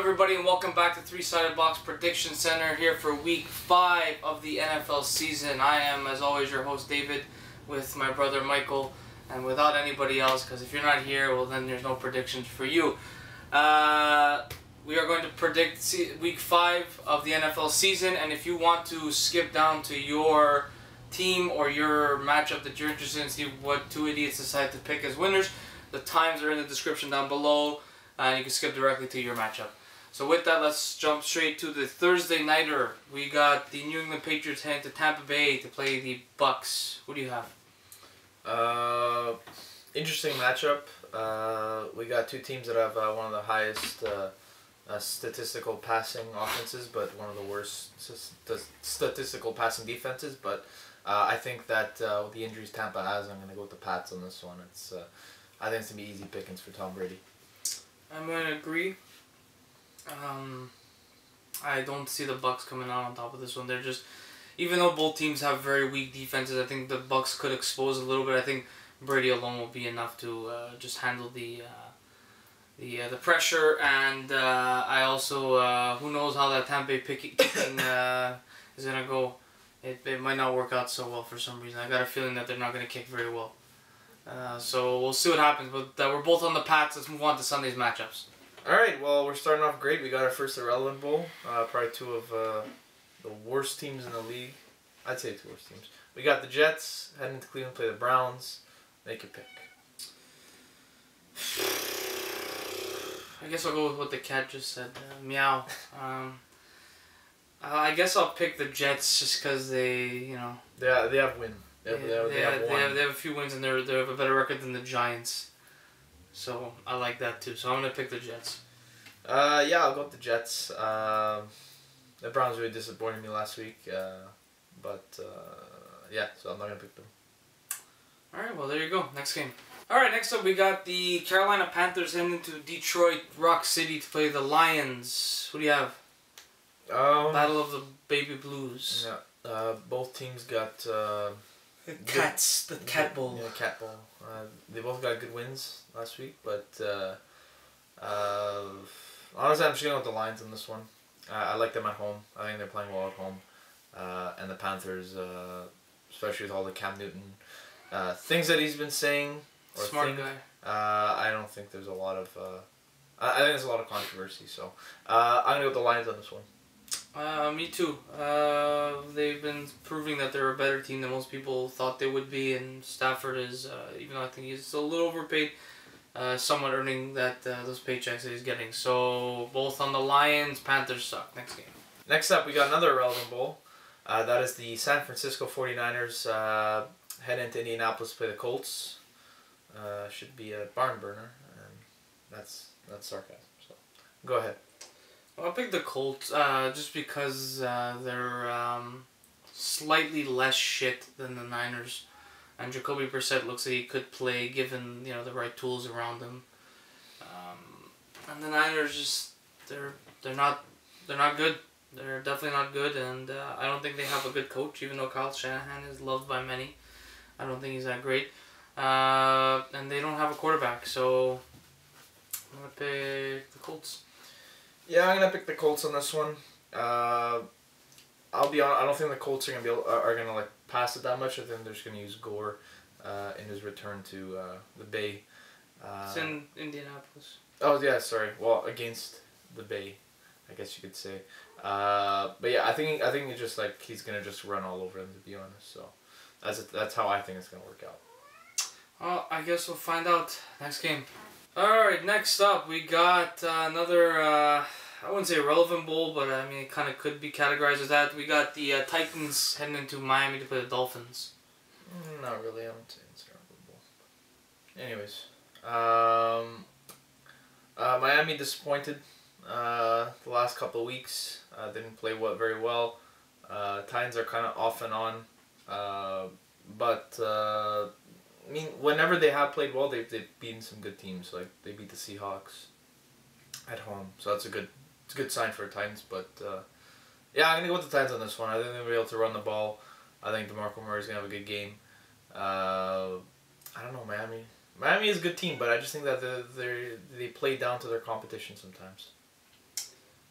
everybody, and welcome back to Three-Sided Box Prediction Center here for Week 5 of the NFL season. I am, as always, your host David with my brother Michael, and without anybody else, because if you're not here, well then there's no predictions for you. We are going to predict Week 5 of the NFL season, and if you want to skip down to your team or your matchup that you're interested in, see what two idiots decide to pick as winners, the times are in the description down below. And you can skip directly to your matchup. So with that, let's jump straight to the Thursday nighter. We got the New England Patriots heading to Tampa Bay to play the Bucks. Who do you have? Interesting matchup. We got two teams that have one of the highest statistical passing offenses, but one of the worst statistical passing defenses. But I think that with the injuries Tampa has, I'm going to go with the Pats on this one. I think it's going to be easy pickings for Tom Brady. I'm going to agree. I don't see the Bucks coming out on top of this one. They're just, even though both teams have very weak defenses, I think the Bucks could expose a little bit. I think Brady alone will be enough to just handle the pressure. And I also, who knows how that Tampa Bay kicking is going to go. It might not work out so well for some reason. I got a feeling that they're not going to kick very well. So we'll see what happens, but we're both on the Pats. Let's move on to Sunday's matchups. Alright, well, we're starting off great. We got our first Irrelevant Bowl. Probably two of the worst teams in the league. I'd say two worst teams. We got the Jets heading to Cleveland, play the Browns. Make your pick. I guess I'll go with what the cat just said. Meow. I guess I'll pick the Jets just because they have win. They have a few wins and they have a better record than the Giants. So I like that too. So I'm going to pick the Jets. Yeah, I'll go with the Jets. The Browns really disappointed me last week. Yeah, so I'm not going to pick them. Alright, well there you go. Next game. Alright, next up we got the Carolina Panthers heading into Detroit Rock City to play the Lions. Who do you have? Battle of the Baby Blues. Yeah, both teams got... The Cat Bowl. Yeah, Cat Bowl. They both got good wins last week, but honestly, I'm just going with the Lions on this one. I like them at home. I think they're playing well at home. And the Panthers, especially with all the Cam Newton things that he's been saying. Smart guy. I don't think there's a lot of... I think there's a lot of controversy, so I'm going to go with the Lions on this one. Me too. They've been proving that they're a better team than most people thought they would be, and Stafford is, even though I think he's a little overpaid, somewhat earning those paychecks that he's getting. So both on the Lions. Panthers suck. Next game. Next up, we got another Irrelevant Bowl. That is the San Francisco 49ers head into Indianapolis to play the Colts. Should be a barn burner, and that's sarcasm. So go ahead. I'll pick the Colts just because they're slightly less shit than the Niners, and Jacoby Brissett looks like he could play given the right tools around him. And the Niners just they're not good. They're definitely not good, and I don't think they have a good coach. Even though Kyle Shanahan is loved by many, I don't think he's that great. And they don't have a quarterback, so I'm gonna pick the Colts. Yeah, I'm gonna pick the Colts on this one. I'll be honest. I don't think the Colts are gonna pass it that much. I think they're just gonna use Gore in his return to the Bay. It's in Indianapolis. Oh yeah, sorry. Well, against the Bay, I guess you could say. But yeah, I think it's just he's gonna just run all over them, to be honest. So that's how I think it's gonna work out. Well, I guess we'll find out next game. Alright, next up we got another, I wouldn't say Irrelevant Bowl, but I mean it kind of could be categorized as that. We got the Titans heading into Miami to play the Dolphins. Not really, I wouldn't say it's Irrelevant Bowl. Anyways, Miami disappointed the last couple of weeks. Didn't play very well. Titans are kind of off and on, but I mean, whenever they have played well, they've beaten some good teams. Like they beat the Seahawks at home, so it's a good sign for the Titans. But yeah, I'm gonna go with the Titans on this one. I think they'll be able to run the ball. I think DeMarco Murray's gonna have a good game. I don't know, Miami. Miami is a good team, but I just think that they play down to their competition sometimes.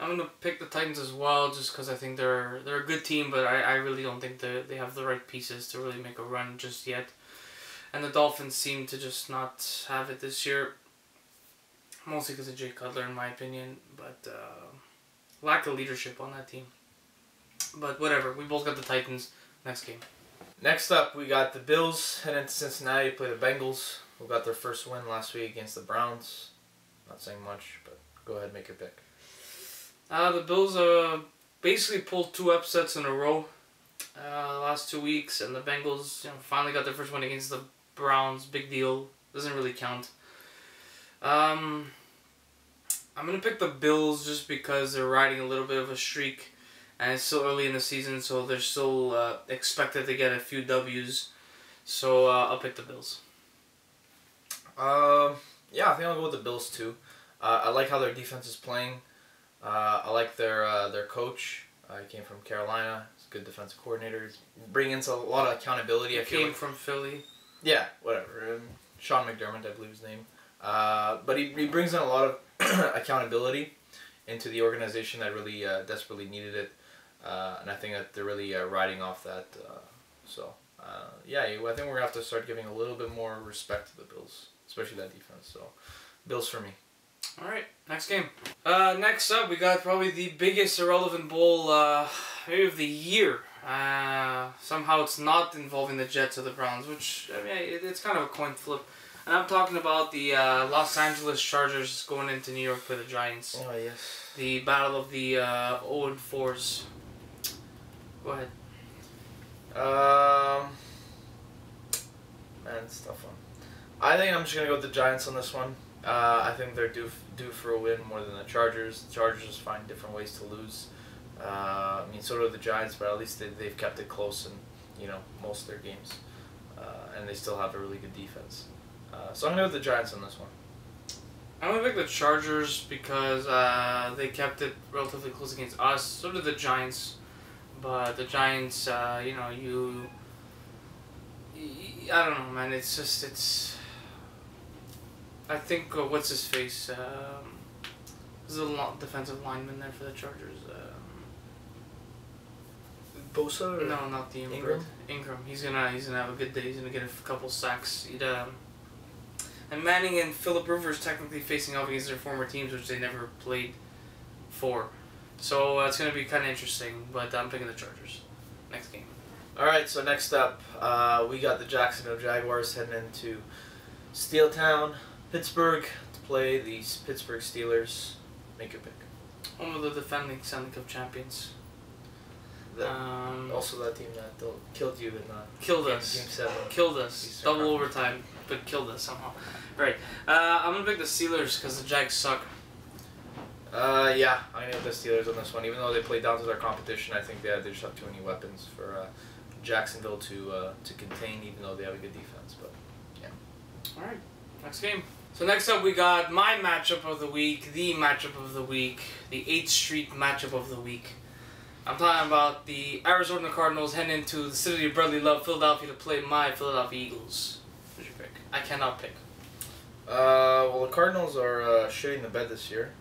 I'm gonna pick the Titans as well, just because I think they're a good team, but I really don't think they have the right pieces to really make a run just yet. And the Dolphins seem to just not have it this year, mostly because of Jay Cutler, in my opinion, but lack of leadership on that team. But whatever, we both got the Titans. Next game. Next up, we got the Bills heading to Cincinnati to play the Bengals, who got their first win last week against the Browns. Not saying much, but go ahead and make your pick. The Bills basically pulled 2 upsets in a row the last 2 weeks, and the Bengals finally got their first win against the Browns. Big deal. Doesn't really count. I'm going to pick the Bills just because they're riding a little bit of a streak. And it's still early in the season, so they're still expected to get a few W's. So I'll pick the Bills. Yeah, I think I'll go with the Bills too. I like how their defense is playing. I like their coach. He came from Carolina. He's a good defensive coordinator. He's bringing in a lot of accountability. He came from Philly. Yeah, whatever. Sean McDermott, I believe his name. But he brings in a lot of accountability into the organization that really desperately needed it. And I think that they're really riding off that. Yeah, I think we're going to have to start giving a little bit more respect to the Bills, especially that defense. So, Bills for me. All right, next game. Next up, we got probably the biggest irrelevant bowl maybe of the year. Somehow it's not involving the Jets or the Browns, which, I mean, it's kind of a coin flip. And I'm talking about the Los Angeles Chargers going into New York for the Giants. Oh, yes. The battle of the 0-4s. Go ahead. Man, it's a tough one. I think I'm just going to go with the Giants on this one. I think they're due for a win more than the Chargers. The Chargers just find different ways to lose. I mean, so do the Giants, but at least they've kept it close in most of their games. And they still have a really good defense. So I'm going to go with the Giants on this one. I'm going to pick the Chargers because they kept it relatively close against us. So did the Giants. But the Giants, I don't know, man. It's just, I think, what's his face? There's a defensive lineman there for the Chargers. Bosa? Or no, not the Ingram. Ingram. He's gonna have a good day. He's gonna get a couple sacks. And Manning and Phillip Rivers technically facing off against their former teams, which they never played for. So it's going to be kind of interesting, but I'm picking the Chargers. Next game. All right, so next up, we got the Jacksonville Jaguars heading into Steeltown, Pittsburgh, to play the Pittsburgh Steelers. Make your pick. Home of the defending Stanley Cup champions. Also that team that killed you in killed us. Game 7. Killed us. Double overtime, but killed us somehow. Right. I'm going to pick the Steelers because the Jags suck. Yeah, I'm going to go with the Steelers on this one. Even though they played down to their competition, I think they just have too many weapons for Jacksonville to contain, even though they have a good defense. But yeah. All right, next game. So next up, we got my matchup of the week, the matchup of the week, the 8th Street matchup of the week. I'm talking about the Arizona Cardinals heading into the city of brotherly love, Philadelphia, to play my Philadelphia Eagles. Who's your pick? I cannot pick. Well, the Cardinals are shitting the bed this year.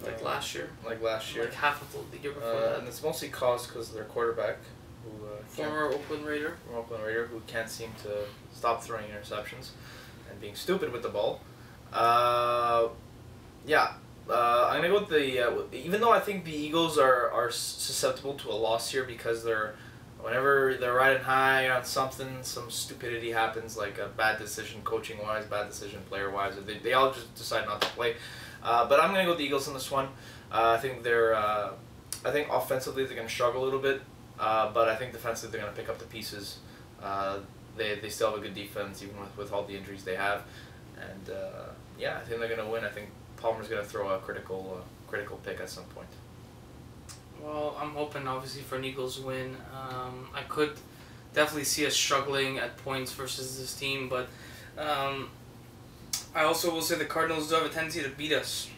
Like last year? Like last year. Like half of the year before that. And it's mostly caused because of their quarterback, who former Oakland Raider. Who can't seem to stop throwing interceptions and being stupid with the ball. Yeah. I'm gonna go with the. Even though I think the Eagles are susceptible to a loss here because whenever they're riding high on something, some stupidity happens, like a bad decision coaching wise, bad decision player wise, they all just decide not to play. But I'm gonna go with the Eagles on this one. I think I think offensively they're gonna struggle a little bit, but I think defensively they're gonna pick up the pieces. They still have a good defense even with all the injuries they have, and yeah, I think they're gonna win. I think Palmer's gonna throw a critical pick at some point. Well, I'm hoping obviously for an Eagles win. I could definitely see us struggling at points versus this team, but I also will say the Cardinals do have a tendency to beat us.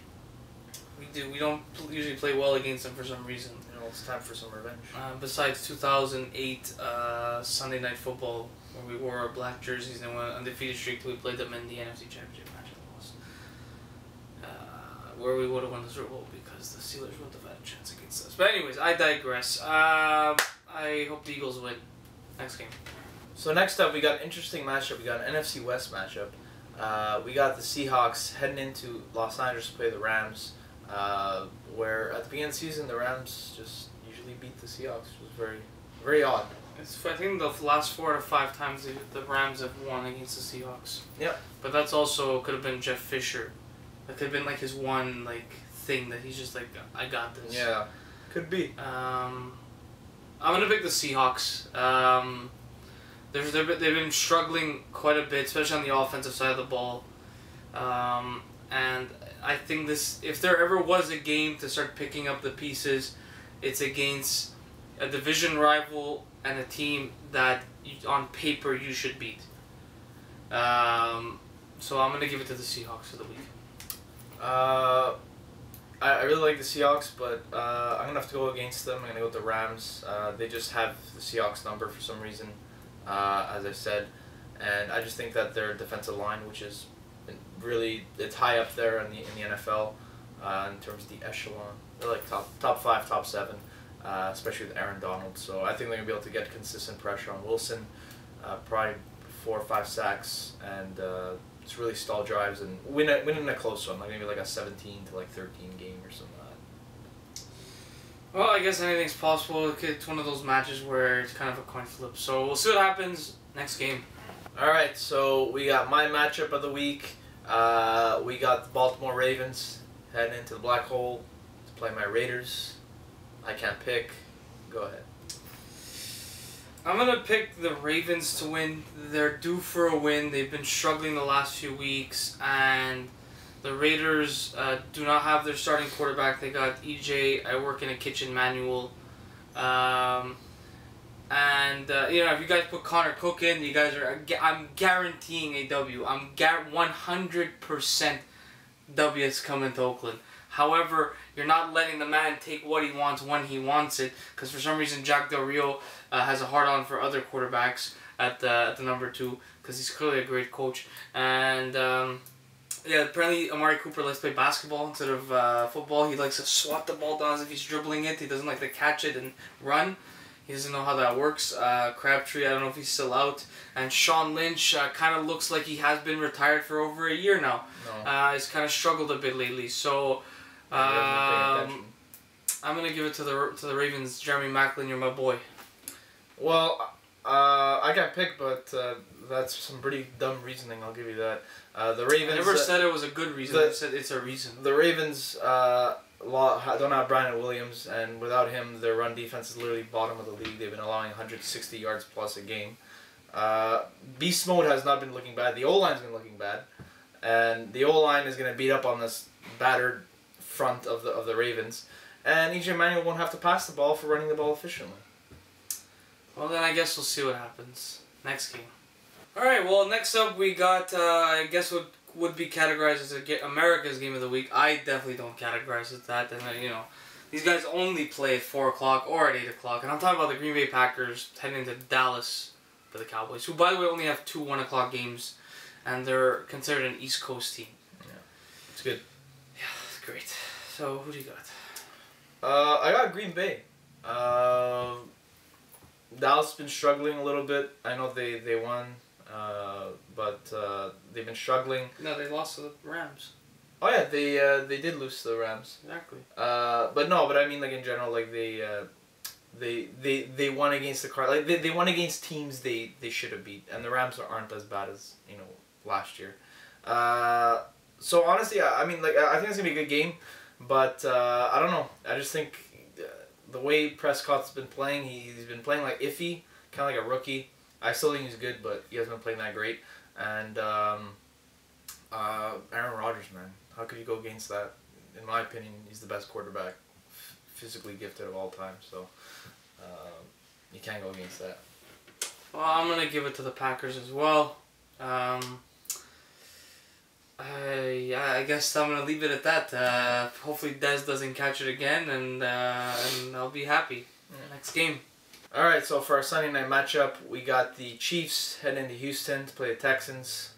We do. We don't usually play well against them for some reason. It's time for some revenge. Besides 2008 Sunday Night Football, where we wore our black jerseys and went undefeated streak till we played them in the NFC Championship match. where we would have won the Super Bowl because the Steelers wouldn't have had a chance against us. But anyways, I digress. I hope the Eagles win. Next game. So next up, we got an interesting matchup. We got an NFC West matchup. We got the Seahawks heading into Los Angeles to play the Rams, where at the beginning of the season, the Rams just usually beat the Seahawks. It was very, very odd. I think the last 4 to 5 times the Rams have won against the Seahawks. Yep. But that's also could have been Jeff Fisher. That could have been like his one thing that he's just like, I got this. Yeah, could be. I'm gonna pick the Seahawks. They've been struggling quite a bit, especially on the offensive side of the ball. And I think if there ever was a game to start picking up the pieces, it's against a division rival and a team that on paper you should beat. So I'm gonna give it to the Seahawks for the week. I really like the Seahawks, but I'm gonna have to go against them. I'm gonna go with the Rams. They just have the Seahawks number for some reason, as I said, and I just think that their defensive line, which is it's high up there in the NFL, in terms of the echelon. They're like top 5, top 7. Especially with Aaron Donald. So I think they're going to be able to get consistent pressure on Wilson, probably 4 or 5 sacks, and just really stall drives and win in a close one, like maybe like a 17 to 13 game or something like that. Well, I guess anything's possible. It's one of those matches where it's kind of a coin flip. So we'll see what happens next game. Alright, so we got my matchup of the week. We got the Baltimore Ravens heading into the black hole to play my Raiders. I can't pick. Go ahead. I'm going to pick the Ravens to win. They're due for a win. They've been struggling the last few weeks. And the Raiders do not have their starting quarterback. They got EJ, I work in a kitchen manual. If you guys put Connor Cook in, you guys are... I'm guaranteeing a W. I'm 100% W is coming to Oakland. However, you're not letting the man take what he wants when he wants it, because for some reason Jack Del Rio has a hard-on for other quarterbacks at the number 2, because he's clearly a great coach. And apparently Amari Cooper likes to play basketball instead of football. He likes to swat the ball down as if he's dribbling it. He doesn't like to catch it and run. He doesn't know how that works. Crabtree, I don't know if he's still out. And Sean Lynch kind of looks like he has been retired for over a year now. No. He's kind of struggled a bit lately. So I'm gonna give it to the Ravens. Jeremy Maclin, you're my boy. Well, I got picked, but that's some pretty dumb reasoning. I'll give you that. The Ravens. I never said it was a good reason. I said it's a reason. The Ravens don't have Brandon Williams, and without him, their run defense is literally bottom of the league. They've been allowing 160 yards plus a game. Beast mode has not been looking bad. The O-line's been looking bad, and the O-line is going to beat up on this battered front of the Ravens, and EJ Manuel won't have to pass the ball for running the ball efficiently. Well, then I guess we'll see what happens next game. All right. Well, next up we got I guess what would be categorized as America's game of the week. I definitely don't categorize it that. And these guys only play at 4 o'clock or at 8 o'clock, and I'm talking about the Green Bay Packers heading into Dallas for the Cowboys, who by the way only have 2 1 o'clock games, and they're considered an East Coast team. Yeah, it's good. Yeah, it's great. So who do you got? I got Green Bay. Dallas has been struggling a little bit. I know they won, but they've been struggling. No, they lost to the Rams. Oh yeah, they did lose to the Rams. Exactly. But I mean in general, they won against the Cardinals. They won against teams they should have beat, and the Rams aren't as bad as last year. So honestly, I think it's gonna be a good game, but I don't know. I just think the way Prescott's been playing, he's been playing iffy, kind of like a rookie. I still think he's good, but he hasn't been playing that great. And Aaron Rodgers, man, how could you go against that? In my opinion, he's the best quarterback, physically gifted of all time. So you can't go against that. Well, I'm gonna give it to the Packers as well. I guess I'm gonna leave it at that. Hopefully Dez doesn't catch it again, and I'll be happy. Next game. All right, so for our Sunday night matchup, we got the Chiefs heading into Houston to play the Texans,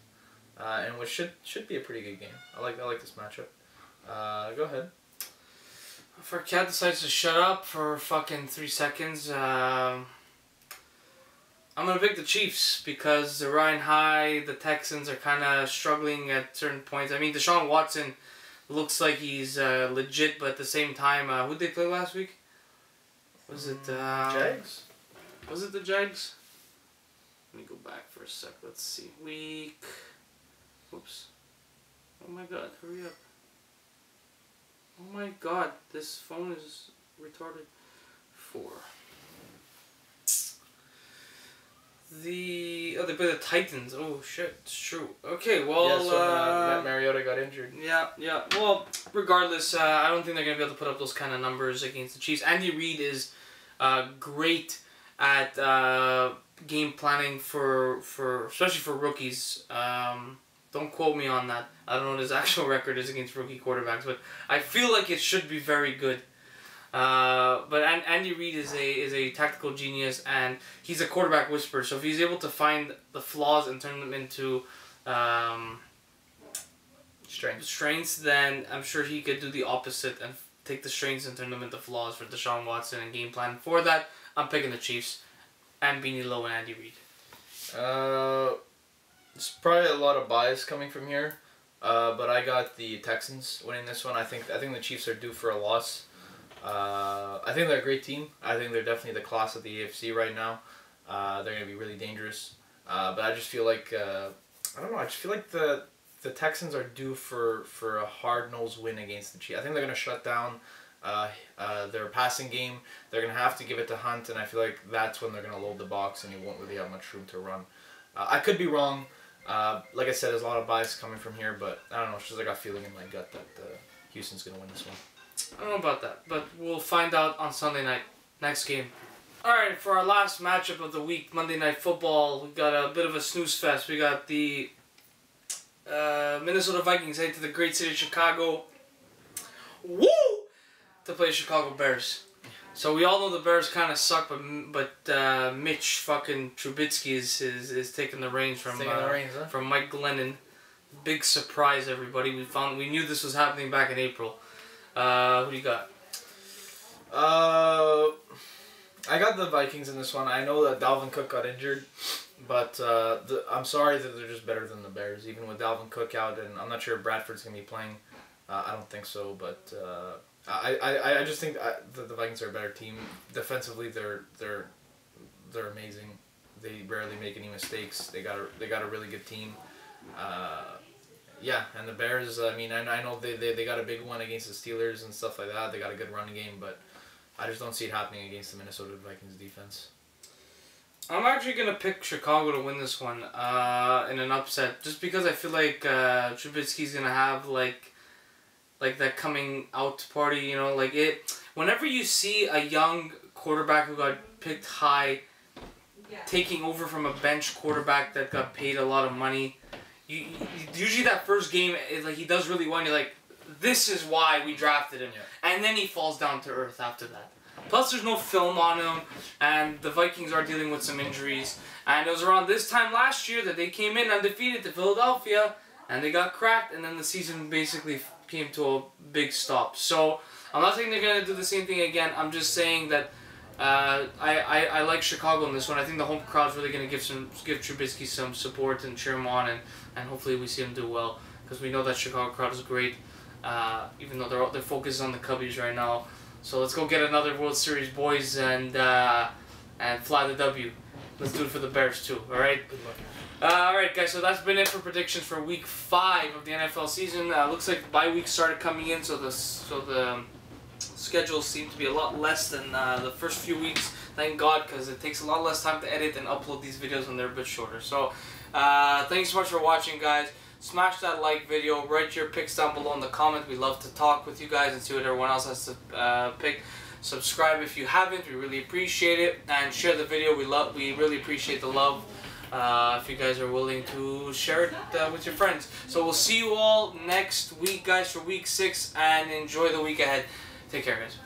and which should be a pretty good game. I like this matchup. Go ahead. If our cat decides to shut up for fucking 3 seconds, I'm gonna pick the Chiefs because they're riding high. The Texans are kind of struggling at certain points. I mean, Deshaun Watson looks like he's legit, but at the same time, who'd they play last week? Was it Jags? Was it the Jags? Let me go back for a sec. Let's see. Week. Oops. Oh my god! Hurry up. Oh my god! This phone is retarded. 4. They play the Titans. Oh shit, it's true. Okay, well. Yeah, so Matt Mariota got injured. Yeah. Well, regardless, I don't think they're gonna be able to put up those kind of numbers against the Chiefs. Andy Reid is great at game planning for especially for rookies. Don't quote me on that. I don't know what his actual record is against rookie quarterbacks, but I feel like it should be very good. But Andy Reid is a tactical genius, and he's a quarterback whisperer. So if he's able to find the flaws and turn them into strengths, then I'm sure he could do the opposite and take the strengths and turn them into flaws for Deshaun Watson and game plan. For that, I'm picking the Chiefs and Beanie Low and Andy Reid. It's probably a lot of bias coming from here, but I got the Texans winning this one. I think the Chiefs are due for a loss. I think they're a great team. I think they're definitely the class of the AFC right now. They're going to be really dangerous. But I just feel like, I don't know, I just feel like the Texans are due for a hard-nosed win against the Chiefs. I think they're going to shut down their passing game. They're going to have to give it to Hunt, and I feel like that's when they're going to load the box and you won't really have much room to run. I could be wrong. Like I said, there's a lot of bias coming from here, but I don't know, it's just like a feeling in my gut that Houston's going to win this one. I don't know about that, but we'll find out on Sunday night. Next game. Alright, for our last matchup of the week, Monday Night Football, we got a bit of a snooze fest. We got the Minnesota Vikings heading to the great city of Chicago. Woo! To play Chicago Bears. So we all know the Bears kind of suck, but Mitch fucking Trubisky is taking the reins from from Mike Glennon. Big surprise, everybody. We knew this was happening back in April. Who do you got? I got the Vikings in this one. I know that Dalvin Cook got injured, but I'm sorry that they're just better than the Bears, even with Dalvin Cook out, and I'm not sure if Bradford's going to be playing. I don't think so, but I just think the Vikings are a better team. Defensively, they're amazing. They rarely make any mistakes. They got a really good team. Yeah, and the Bears, I mean, I know they got a big one against the Steelers and stuff like that. They got a good running game, but I just don't see it happening against the Minnesota Vikings defense. I'm actually going to pick Chicago to win this one in an upset, just because I feel like Trubisky's going to have, like that coming out party, you know, like it. Whenever you see a young quarterback who got picked high taking over from a bench quarterback that got paid a lot of money, usually that first game, like he does really well, and you're like, this is why we drafted him. Yeah. And then he falls down to earth after that. Plus, there's no film on him, and the Vikings are dealing with some injuries. And it was around this time last year that they came in undefeated to Philadelphia, and they got cracked, and then the season basically came to a big stop. So, I'm not saying they're going to do the same thing again. I'm just saying that I like Chicago in this one. I think the home crowd's really going to give Trubisky some support and cheer him on, and hopefully we see him do well, because we know that Chicago crowd is great, even though their focus is on the Cubbies right now. So let's go get another World Series, boys, and fly the W. Let's do it for the Bears too. All right. Good luck. All right, guys. So that's been it for predictions for Week 5 of the NFL season. Looks like bye weeks started coming in, so the schedules seem to be a lot less than the first few weeks. Thank God, because it takes a lot less time to edit and upload these videos when they're a bit shorter. So thanks so much for watching, guys. Smash that like video. Write your picks down below in the comments. We love to talk with you guys and see what everyone else has to pick. Subscribe if you haven't. We really appreciate it. And share the video. We really appreciate the love. If you guys are willing to share it with your friends. So we'll see you all next week, guys, for Week 6. And enjoy the week ahead. Take care, guys.